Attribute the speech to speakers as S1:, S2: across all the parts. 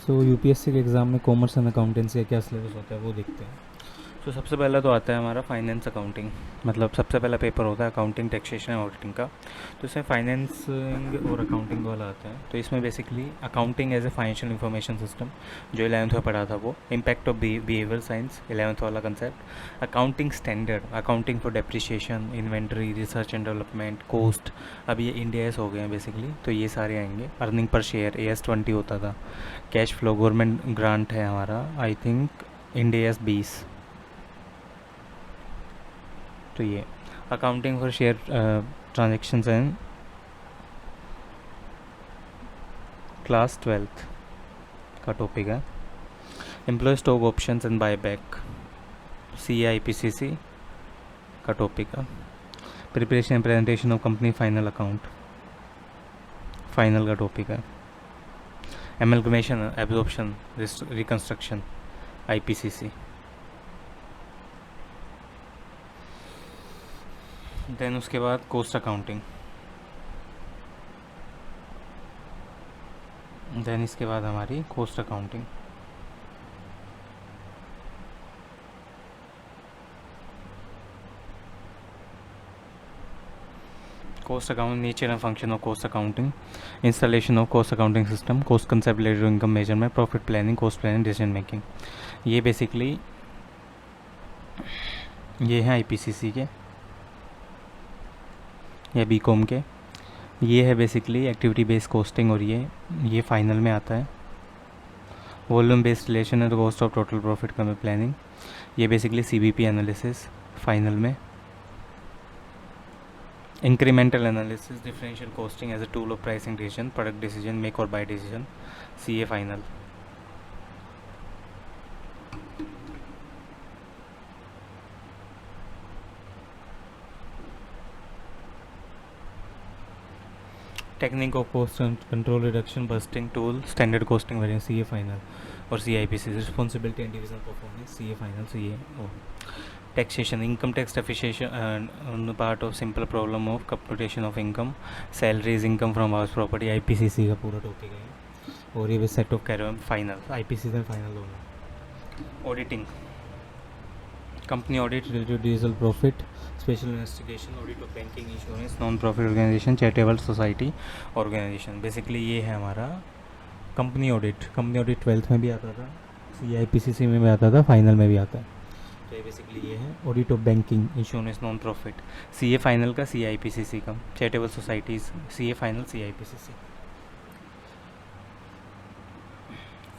S1: सो UPSC के exam में commerce and accountancy का क्या सिलेबस होता है वो देखते हैं। तो सबसे पहला तो आता है हमारा फाइनेंस अकाउंटिंग, मतलब सबसे पहला पेपर होता है अकाउंटिंग टैक्सेशन ऑडिटिंग का। तो इसमें फाइनेंसिंग और अकाउंटिंग वाला आता है। तो इसमें basically accounting as a financial information system, जो 11th में पढ़ा था वो, impact of behaviour science 11th वाला concept, accounting standard, accounting for depreciation, inventory, research and development, cost, अब ये इंडियास हो गए हैं बेसिकली, तो ये सारे आएंगे। अर्निंग पर शेयर AS 20 होता था। कैश फ्लो गवर्नमेंट ग्रांट है हमारा, आई थिंक इंडियास 20। तो ये accounting for share transactions and class 12th का टॉपिक है। Employ stock options and buyback CAIPCC का टॉपिक है। Preparation and presentation of company final account final का टॉपिक है। Amalgamation absorption reconstruction IPCC। Then उसके बाद कॉस्ट अकाउंटिंग। देन इसके बाद हमारी cost accounting. cost accounting, nature and function of cost accounting, installation of cost accounting system, cost concept related to income measurement, profit planning, cost planning, decision making। ये basically ये हैं IPCC के या BCom के। ये है बेसिकली एक्टिविटी बेस्ड कोस्टिंग, और ये फाइनल में आता है। वॉल्यूम बेस्ड रिलेशन है तो कॉस्ट ऑफ टोटल प्रॉफिट का प्लानिंग। ये बेसिकली CBP एनालिसिस फाइनल में। Incremental analysis, differential costing as a tool of pricing decision, product decision, make और buy decision, CA final. Technique of cost control, reduction, busting tool, standard costing variance, CA final. और CIPC responsibility and division performance, CA final. So ये taxation, income tax depreciation part of simple problem of computation of income, salaries, income from house property, IPCC का पूरा topic है। और ये भी set of career final, IPCC में final होगा। Auditing, company audit related to diesel profit, special investigation, audit of banking, insurance, non profit organisation, charitable society organisation. Basically ये है हमारा company audit. Company audit 12th में भी आता था, CIPCC में भी आता था, फाइनल में भी आता है। तो ये बेसिकली ये है audit of banking, insurance, non profit, CA final का, CIPCC का, charitable societies, CA final, CIPCC।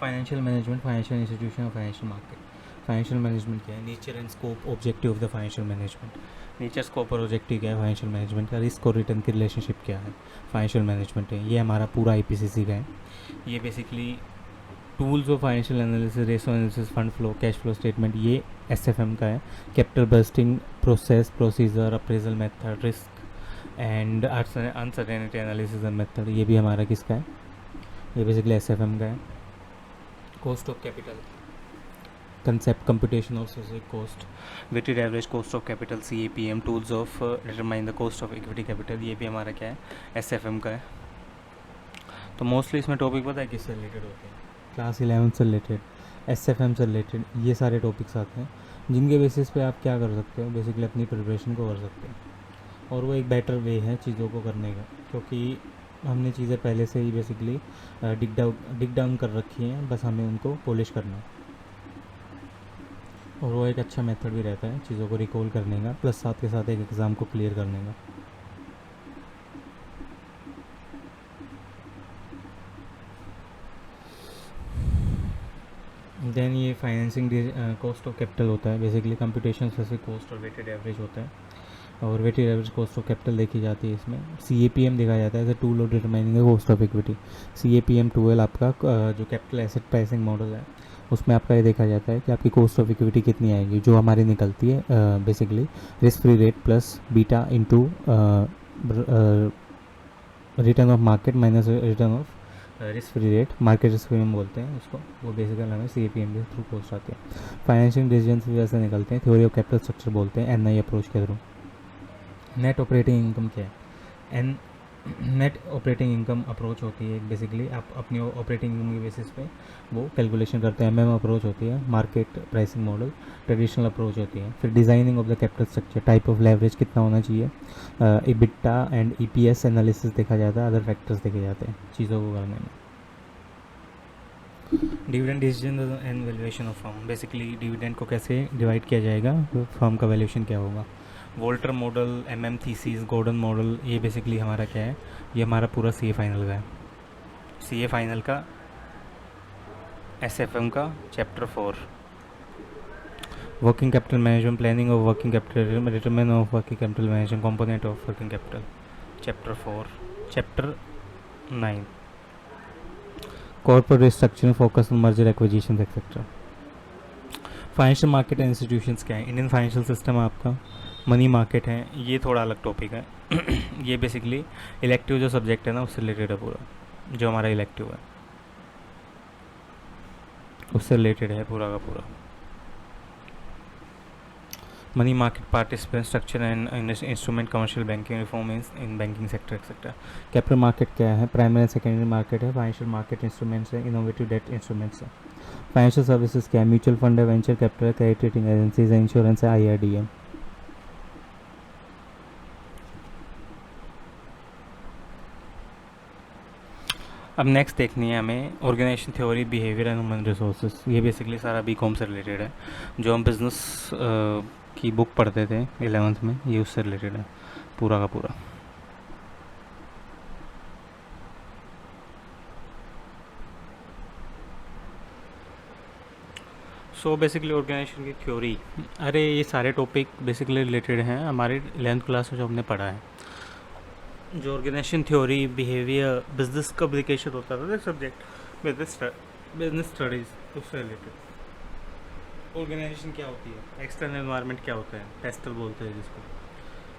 S1: Financial management, financial institution और फाइनेंशियल मार्केट। फाइनेंशियल मैनेजमेंट क्या है? Nature and scope, objective of the financial management. Nature, scope और objective क्या है financial management का? Risk और रिटर्न की रिलेशनशिप क्या है? फाइनेंशियल मैनेजमेंट है। ये हमारा पूरा IPCC का है। ये basically tools of financial analysis, ratio analysis, fund flow, cash flow statement, ये SFM का है। Capital budgeting, process, procedure, appraisal method, risk and uncertainty analysis and method, ये भी हमारा किसका है? ये बेसिकली SFM का है। Cost of capital concept, computation of society cost, weighted average cost of capital, CAPM, tools of determine the cost of equity capital, ये भी हमारा क्या है? SFM का है। तो मोस्टली इसमें टॉपिक पता है किससे रिलेटेड होते हैं? क्लास 11 से रिलेटेड, SFM से रिलेटेड, ये सारे टॉपिक्स आते हैं, जिनके बेसिस पे आप क्या कर सकते हो? बेसिकली अपनी प्रिपरेशन को कर सकते हो। और वो एक बेटर वे है चीज़ों को करने का, क्योंकि हमने चीज़ें पहले से ही बेसिकली डिग डाउन कर रखी हैं, बस हमें उनको पॉलिश करना है। और वो एक अच्छा मेथड भी रहता है चीज़ों को रिकॉल करने का, प्लस साथ के साथ एक एग्ज़ाम को क्लियर करने का। देन ये फाइनेंसिंग कॉस्ट ऑफ कैपिटल होता है। बेसिकली कंप्यूटेशन स्पेसिफिक कॉस्ट और वेटेड एवरेज होता है, और weighted average cost of capital देखी जाती है इसमें। CAPM देखा जाता है as a tool of determining the cost of equity. CAPM 12 आपका जो कैपिटल एसेट प्राइसिंग मॉडल है, उसमें आपका ये देखा जाता है कि आपकी कॉस्ट ऑफ इक्विटी कितनी आएगी, जो हमारी निकलती है basically risk free rate plus beta into return of market minus return of risk free rate, market risk premium बोलते हैं उसको। वो बेसिकली हमें CAPM के थ्रू कॉस्ट आती है। फाइनेंशियल डिसीजन वैसे निकलते हैं, थ्योरी ऑफ कैपिटल स्ट्रक्चर बोलते हैं, NI अप्रोच के थ्रू। नेट ऑपरेटिंग इनकम क्या है? नेट ऑपरेटिंग इनकम अप्रोच होती है बेसिकली, आप अपनी ऑपरेटिंग इनकम के बेसिस पे वो कैलकुलेशन करते हैं। एमएम अप्रोच होती है, market pricing model traditional approach होती है। फिर designing of the capital structure, type of leverage कितना होना चाहिए, EBITDA एंड EPS एनालिसिस देखा जाता है, अदर फैक्टर्स देखे जाते हैं चीज़ों को करने में। Dividend decision and valuation of firm, basically dividend को कैसे डिवाइड किया जाएगा, फर्म का वैल्यूएशन क्या होगा। Walter model, MM thesis, Gordon model, ये बेसिकली हमारा क्या है, ये हमारा पूरा CA फाइनल का है। CA फाइनल का SFM का chapter 4, working capital management, planning of working capital, determine of working capital management, component of working capital, chapter 4। Chapter 9, corporate restructuring, focus on merger acquisition etcetera. Financial market and institutions क्या है, Indian financial system आपका money market है, ये थोड़ा अलग topic है। ये basically elective जो सब्जेक्ट है ना उससे रिलेटेड है, पूरा जो हमारा इलेक्टिव है उससे रिलेटेड है पूरा का पूरा। Money market participant, structure and instrument, commercial banking, reform in banking sector etcetera. Capital market क्या है, प्राइमरी एंड सेकेंडरी मार्केट है। फाइनेंशियल मार्केट इंस्ट्रूमेंट्स है, इनोवेटिव डेट इंस्ट्रूमेंट्स है। फाइनेंशियल सर्विसेज क्या है, म्यूचुअल फंड है, वेंचर कैपिटल है, credit rating agencies है, इंश्योरेंस है, IRDM। अब नेक्स्ट देखनी है हमें organisation theory, behaviour and human resources. ये बेसिकली सारा BCom से रिलेटेड है, जो हम बिजनेस की बुक पढ़ते थे 11th में, ये उससे रिलेटेड है पूरा का पूरा। सो बेसिकली ऑर्गेनाइजेशन की थ्योरी, अरे ये सारे टॉपिक बेसिकली रिलेटेड हैं हमारे 11th क्लास में जो हमने पढ़ा है। जो ऑर्गेनाइजेशन थ्योरी, बिहेवियर, बिजनेस का एप्लीकेशन होता था सब्जेक्ट, बिजनेस स्टडीज़, उससे रिलेटेड। ऑर्गेनाइजेशन क्या होती है, एक्सटर्नल एनवायरनमेंट क्या होता है, पेस्टल बोलते हैं जिसको,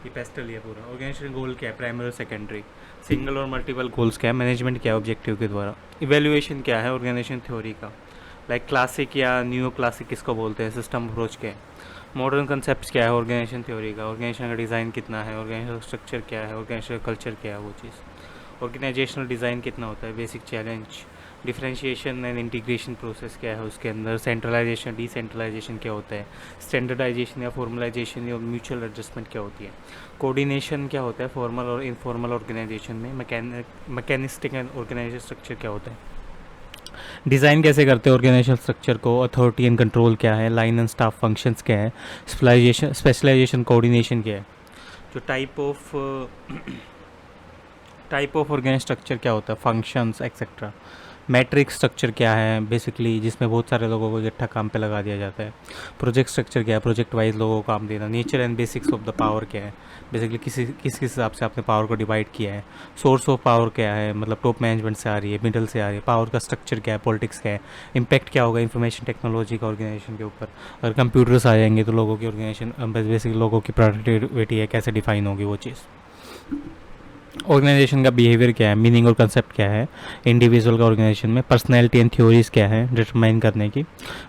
S1: ये पेस्टल ही है पूरा। ऑर्गेनाइजेशन गोल क्या है, प्राइमरी और सेकेंडरी, सिंगल और मल्टीपल गोल्स क्या है, मैनेजमेंट क्या है ऑब्जेक्टिव के द्वारा, इवेल्युएशन क्या है ऑर्गेनाइजेशन थ्योरी का, लाइक क्लासिक या न्यू क्लासिक किसको बोलते हैं, सिस्टम अप्रोच क्या है, मॉडर्न कंसेप्ट क्या है ऑर्गेनाइजेशन थ्योरी का, ऑर्गेनाइजेशन का डिज़ाइन कितना है, ऑर्गेनाइजेशन स्ट्रक्चर क्या है, ऑर्गेनाइजेशन कल्चर क्या है, वो चीज़, ऑर्गेनाइजेशनल डिज़ाइन कितना होता है, basic challenge, differentiation and integration process क्या है उसके अंदर, सेंट्रलाइजेशन डिसेंट्रलाइजेशन क्या होता है, स्टैंडर्डाइजेशन या फॉर्मलाइजेशन या म्यूचुअल एडजस्टमेंट क्या होती है, कोऑर्डिनेशन क्या होता है फॉर्मल और इनफॉर्मल ऑर्गेनाइजेशन में, मैकेनिस्टिक एंड ऑर्गेनाइजेशन स्ट्रक्चर क्या होता है, डिज़ाइन कैसे करते हैं ऑर्गेनाइजेशन स्ट्रक्चर को, अथॉरिटी एंड कंट्रोल क्या है, लाइन एंड स्टाफ फंक्शंस क्या है, स्पेशलाइजेशन कोऑर्डिनेशन क्या है, जो टाइप ऑफ ऑर्गेनाइज स्ट्रक्चर क्या होता है, फंक्शंस एक्सेट्रा, मैट्रिक्स स्ट्रक्चर क्या है बेसिकली जिसमें बहुत सारे लोगों को इकट्ठा काम पे लगा दिया जाता है, प्रोजेक्ट स्ट्रक्चर क्या है, प्रोजेक्ट वाइज लोगों को काम देना, nature and basics of the power क्या है, बेसिकली किस हिसाब से आपने पावर को डिवाइड किया है, सोर्स ऑफ पावर क्या है, मतलब टॉप मैनेजमेंट से आ रही है, मिडल से आ रही है, पावर का स्ट्रक्चर क्या है, पॉलिटिक्स क्या है, इम्पैक्ट क्या होगा इंफॉर्मेशन टेक्नोलॉजी का ऑर्गेनाइजेशन के ऊपर, अगर कंप्यूटर्स आ जाएंगे तो लोगों की ऑर्गेनाइजेशन बेसिकली लोगों की प्रोडक्टिविटी है कैसे डिफाइन होगी वो चीज़, ऑर्गेनाइजेशन का बिहेवियर क्या है, मीनिंग और कंसेप्ट क्या है इंडिविजुअल का ऑर्गेनाइजेशन में, पर्सनैलिटी एंड थ्योरीज क्या है डिटरमाइन करने की,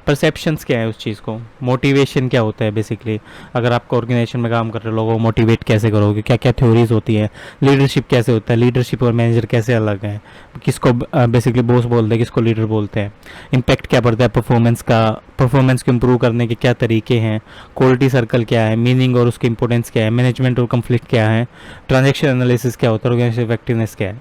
S1: परसेप्शंस क्या है उस चीज़ को, मोटिवेशन क्या होता है बेसिकली अगर आपको ऑर्गेनाइजेशन में काम कर रहे लोगों को मोटिवेट कैसे करोगे, क्या क्या थ्योरीज होती है, लीडरशिप कैसे होता है, लीडरशिप और मैनेजर कैसे अलग हैं, किसको बेसिकली बॉस बोलते हैं, किसको लीडर बोलते हैं, इम्पैक्ट क्या पड़ता है परफॉर्मेंस को इम्प्रूव करने के क्या तरीके हैं, क्वालिटी सर्कल क्या है, मीनिंग और उसकी इंपॉर्टेंस क्या है, मैनेजमेंट और कंफ्लिक्ट क्या है, ट्रांजेक्शन एनालिसिस क्या होता है, ऑर्गेनाइजेशन इफेक्टिवनेस क्या है,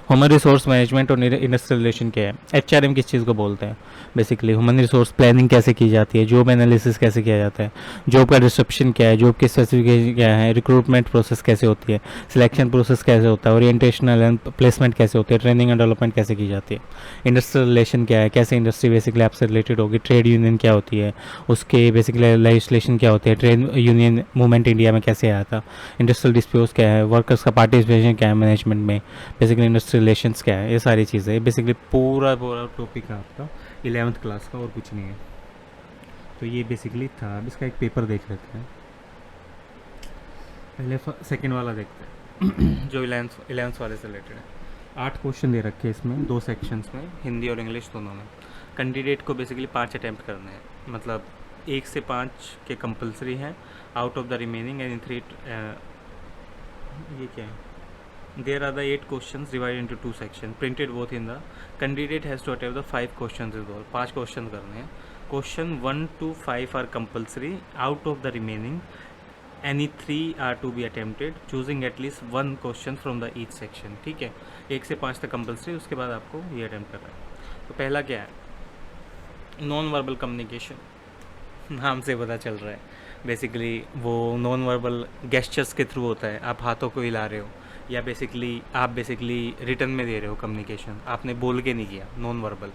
S1: ह्यूमन रिसोर्स मैनेजमेंट और इंडस्ट्रियल रिलेशन क्या है, HRM किस चीज़ को बोलते हैं बेसिकली, ह्यूमन रिसोर्स प्लानिंग कैसे की जाती है, जॉब एनालिसिस कैसे किया जाता है, जॉब का डिस्क्रिप्शन क्या है, जॉब की स्पेसिफिकेशन क्या है, रिक्रूटमेंट प्रोसेस कैसे होती है, सिलेक्शन प्रोसेस कैसे होता है, ओरिएंटेशनल एंड प्लेसमेंट कैसे होती है, ट्रेनिंग एंड डेवलपमेंट कैसे की जाती है, इंडस्ट्रियल रिलेशन क्या है, कैसे इंडस्ट्री बेसिकली आपसे रिलेटेड होगी, ट्रेड यूनियन क्या होती है, उसके बेसिकली लेजिस्लेशन क्या होती है, ट्रेड यूनियन मूवमेंट इंडिया में कैसे आया था, इंडस्ट्रियल डिस्प्यूट्स क्या है, वर्कर्स का पार्टिसिपेशन क्या है मैनेजमेंट में, बेसिकली इंडस्ट्रियल रिलेशंस क्या है, ये सारी चीज़ें बेसिकली पूरा टॉपिक है आपका 11th क्लास का और कुछ नहीं है। तो ये बेसिकली था, अब इसका एक पेपर देख लेते हैं, पहले सेकंड वाला देखते हैं जो 11th वाले से रिलेटेड है। 8 क्वेश्चन दे रखे हैं इसमें 2 सेक्शंस में, हिंदी और इंग्लिश दोनों में। कैंडिडेट को बेसिकली 5 अटैम्प्ट करने हैं, मतलब 1 से 5 के कंपलसरी हैं, out of the remaining and in 3 ये क्या है? There are the 8 questions divided into 2 sections, printed both in the candidate has to attempt the 5 questions is all. 5 question करने हैं. Question 1 to 5 are compulsory. Out of the remaining, any 3 are to be attempted, choosing at least 1 question from the each section. ठीक है, 1 से 5 तक compulsory, उसके बाद आपको ये अटैम्प्ट करना है. तो पहला क्या है? Non verbal communication. नाम से पता चल रहा है बेसिकली वो नॉन वर्बल गेस्चर्स के थ्रू होता है. आप हाथों को हिला रहे हो या आप बेसिकली रिटर्न में दे रहे हो कम्युनिकेशन, आपने बोल के नहीं किया. नॉन वर्बल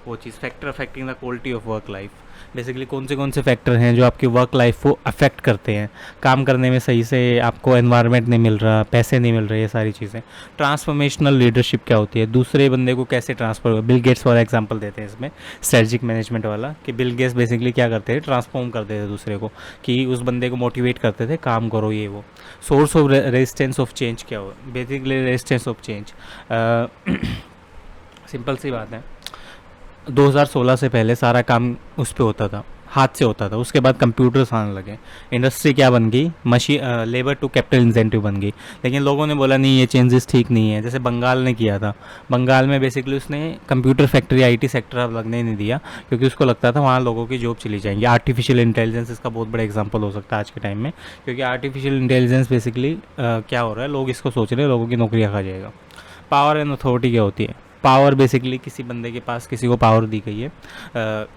S1: वो चीज़. Factor affecting the quality of work life. Basically कौन से फैक्टर हैं जो आपकी वर्क लाइफ को अफेक्ट करते हैं. काम करने में सही से आपको एनवायरनमेंट नहीं मिल रहा, पैसे नहीं मिल रहे, ये सारी चीज़ें. ट्रांसफॉर्मेशनल लीडरशिप क्या होती है? दूसरे बंदे को कैसे ट्रांसफर. बिल गेट्स वाला एग्जांपल देते हैं इसमें, स्ट्रेटजिक मैनेजमेंट वाला, कि बिल गेट्स बेसिकली क्या करते थे? ट्रांसफॉर्म करते थे दूसरे को, कि उस बंदे को मोटिवेट करते थे, काम करो ये वो. Source of resistance of change क्या हो? Basically resistance of change simple सी बात है. 2016 से पहले सारा काम उस पे होता था, हाथ से होता था. उसके बाद कंप्यूटर्स आने लगे. इंडस्ट्री क्या बन गई? Machine, labour to capital incentive बन गई. लेकिन लोगों ने बोला नहीं, ये चेंजेस ठीक नहीं है. जैसे बंगाल ने किया था. बंगाल में बेसिकली उसने कंप्यूटर फैक्ट्री, आईटी सेक्टर अब लगने नहीं दिया, क्योंकि उसको लगता था वहाँ लोगों की जॉब चली जाएंगी. आर्टिफिशियल इंटेलिजेंस इसका बहुत बड़ा एग्जाम्पल हो सकता है आज के टाइम में, क्योंकि आर्टिफिशियल इंटेलिजेंस बेसिकली क्या हो रहा है, लोग इसको सोच रहे हैं लोगों की नौकरियाँ खा जाएगा. पावर एंड अथॉरिटी क्या होती है? पावर बेसिकली किसी बंदे के पास किसी को पावर दी गई है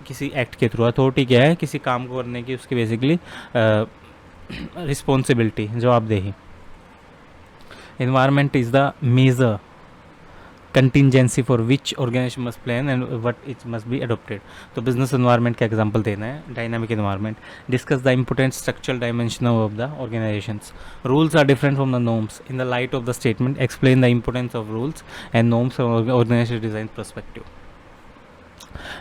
S1: किसी एक्ट के थ्रू. अथॉरिटी क्या है? किसी काम को करने की उसकी बेसिकली रिस्पॉन्सिबिलिटी, जवाबदेही. Environment is the major contingency for which organisation must plan and what it must be adopted. तो बिजनेस एनवायरनमेंट का एग्जांपल देना है. Dynamic environment. Discuss the important structural dimension of the organisations. Rules are different from the norms. In the light of the statement explain the importance of rules and norms from organisation design perspective.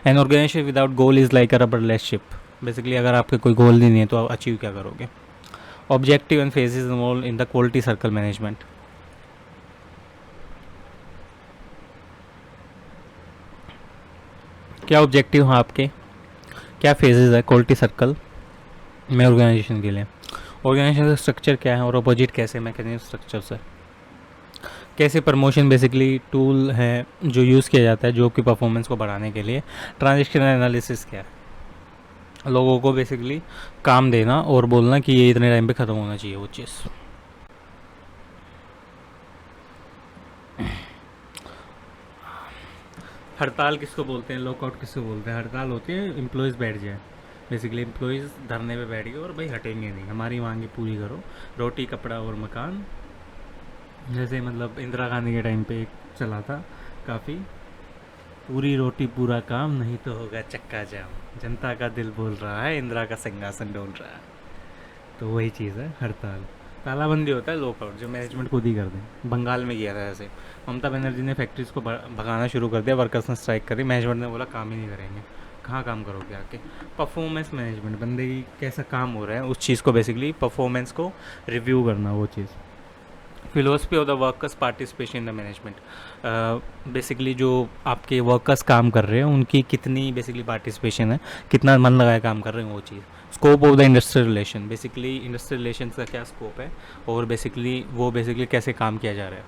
S1: An organisation without goal is like a रबरलेस ship. Basically अगर आपके कोई गोल नहीं है तो आप achieve क्या करोगे? Objective and phases involve in the quality circle management. क्या ऑब्जेक्टिव हैं आपके, क्या फेजेस है क्वालिटी सर्कल में ऑर्गेनाइजेशन के लिए? ऑर्गेनाइजेशन का स्ट्रक्चर क्या है और अपोजिट कैसे मैकेनिज्म स्ट्रक्चर से? कैसे प्रमोशन बेसिकली टूल है जो यूज़ किया जाता है जॉब की परफॉर्मेंस को बढ़ाने के लिए? ट्रांजेक्शनल एनालिसिस क्या है? लोगों को बेसिकली काम देना और बोलना कि ये इतने टाइम पे ख़त्म होना चाहिए वो चीज़. हड़ताल किसको बोलते हैं? लॉकआउट किसको बोलते हैं? हड़ताल होती है एम्प्लॉयज़ बैठ जाए. बेसिकली एम्प्लॉयज़ धरने पे बैठ गए और भाई हटेंगे नहीं, हमारी मांगे पूरी करो. रोटी कपड़ा और मकान, जैसे मतलब इंदिरा गांधी के टाइम पे एक चला था काफ़ी, पूरी रोटी पूरा काम, नहीं तो होगा चक्का जाम. जनता का दिल बोल रहा है, इंदिरा का सिंहासन डोल रहा है. तो वही चीज़ है हड़ताल. तालाबंदी होता है लॉकआउट, जो मैनेजमेंट खुद ही कर दें. बंगाल में किया था ऐसे. ममता बनर्जी ने फैक्ट्रीज को भगाना शुरू कर दिया, वर्कर्स ने स्ट्राइक करी, मैनेजमेंट ने बोला काम ही नहीं करेंगे. कहाँ काम करोगे आके? परफॉर्मेंस मैनेजमेंट, बंदे की कैसा काम हो रहा है उस चीज़ को बेसिकली परफॉर्मेंस को रिव्यू करना, वो चीज़. Philosophy of the workers participation in the management. Basically जो आपके वर्कर्स काम कर रहे हैं उनकी कितनी बेसिकली पार्टिसिपेशन है, कितना मन लगाया काम कर रहे हैं, वो चीज़. Scope of the industrial relation. Basically industrial relation का क्या स्कोप है और बेसिकली कैसे काम किया जा रहा है.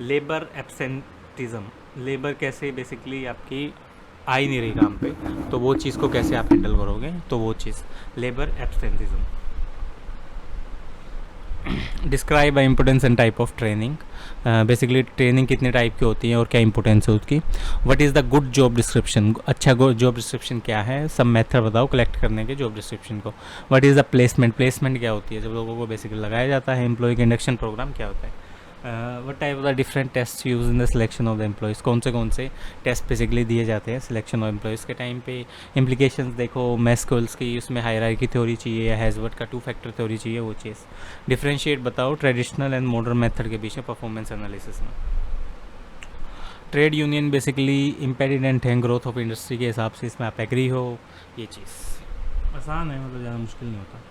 S1: Labour absenteeism. लेबर कैसे बेसिकली आपकी आ ही नहीं रही काम पे, तो वो चीज़ को कैसे आप हैंडल करोगे, तो वो चीज़ labour absenteeism. Describe the importance and type of training. Basically training कितने टाइप की होती है और क्या इंपॉर्टेंस है उसकी. What is the good job description. अच्छा जॉब डिस्क्रिप्शन क्या है, सब मेथड बताओ कलेक्ट करने के जॉब डिस्क्रिप्शन को. What is the placement. Placement क्या होती है, जब लोगों को बेसिकली लगाया जाता है. एम्प्लॉय का इंडक्शन प्रोग्राम क्या होता है. What type of the different test use in the selection of the employees. कौन से टेस्ट बेसिकली दिए जाते हैं सिलेक्शन ऑफ एम्प्लॉयज़ के टाइम पे. इम्प्लीकेशंस देखो मैस्कुल्स की, उसमें हायरार्की थ्योरी चाहिए या हैजवर्ड का 2 फैक्टर थ्योरी चाहिए, वो चीज़. डिफ्रेंशिएट बताओ ट्रेडिशनल एंड मॉडर्न मेथड के बीच में परफॉर्मेंस एनालिसिस में. ट्रेड यूनियन बेसिकली इम्पेडिडेंट है ग्रोथ ऑफ इंडस्ट्री के हिसाब से, इसमें आप एग्री हो. ये चीज़ आसान है, मतलब ज़्यादा मुश्किल नहीं होता.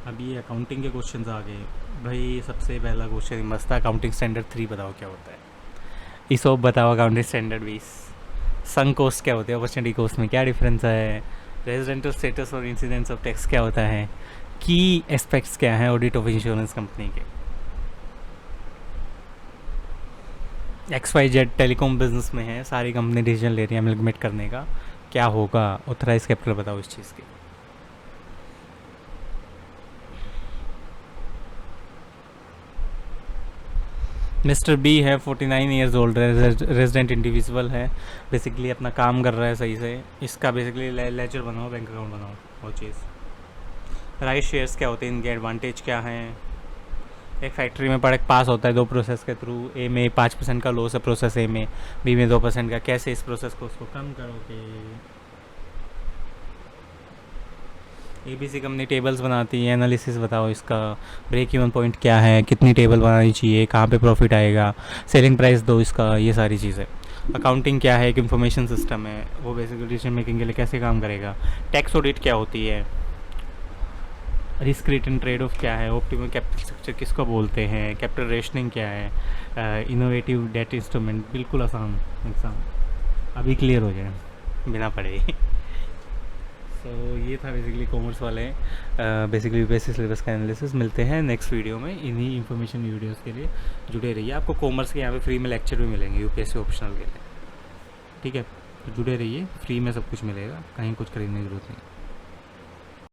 S1: अब ये अकाउंटिंग के क्वेश्चन आ गए भाई. सबसे पहला क्वेश्चन मस्त था, अकाउंटिंग स्टैंडर्ड 3 बताओ क्या होता है. ईसोप बताओ अकाउंटिंग स्टैंडर्ड 20. संक कोस्ट क्या होते हैं, अपॉर्चुनिटी कोस्ट में क्या डिफरेंस है. रेजिडेंटल स्टेटस और इंसिडेंस ऑफ टैक्स क्या होता है. की एस्पेक्ट्स क्या हैं ऑडिट ऑफ इंश्योरेंस कंपनी के. XYZ टेलीकॉम बिजनेस में है, सारी कंपनी डिसीजन ले रही है अमेलगमेट करने का, क्या होगा? ऑथराइज कैपिटल बताओ इस चीज़ की। मिस्टर बी है, 49 ईयर्स ओल्ड, रेजिडेंट इंडिविजुअल है, बेसिकली अपना काम कर रहा है सही से। इसका बेसिकली लेजर बनाओ, बैंक अकाउंट बनाओ, वो चीज़। राइट शेयर्स क्या होते हैं, इनके एडवांटेज क्या हैं? एक फैक्ट्री में प्रोडक्ट पास होता है 2 प्रोसेस के थ्रू। ए में 5% का लॉस है प्रोसेस ए में, बी में 2% का। कैसे इस प्रोसेस को उसको कम करोगे? ABC कंपनी टेबल्स बनाती है, एनालिसिस बताओ इसका। ब्रेक इवन पॉइंट क्या है, कितनी टेबल बनानी चाहिए, कहाँ पे प्रॉफिट आएगा, सेलिंग प्राइस दो इसका, ये सारी चीज़ें। अकाउंटिंग क्या है, एक इंफॉर्मेशन सिस्टम है, वो बेसिकली डिसीजन मेकिंग के लिए कैसे काम करेगा। टैक्स ऑडिट क्या होती है, रिस्क रिटर्न ट्रेड ऑफ क्या है, ऑप्टिमल कैपिटल स्ट्रक्चर किसको बोलते हैं, कैपिटल रेशनिंग क्या है, इनोवेटिव डेट इंस्ट्रूमेंट। बिल्कुल आसान एग्ज़ाम, अभी क्लियर हो जाए बिना पढ़े। सो ये था बेसिकली कॉमर्स वाले बेसिकली बेसिस सिलेबस का एनालिसिस। मिलते हैं नेक्स्ट वीडियो में। इन्हीं इन्फॉर्मेशन वीडियोस के लिए जुड़े रहिए। आपको कॉमर्स के यहाँ पे फ्री में लेक्चर भी मिलेंगे UPSC ऑप्शनल के लिए, ठीक है? तो जुड़े रहिए, फ्री में सब कुछ मिलेगा, कहीं कुछ खरीदने की जरूरत नहीं।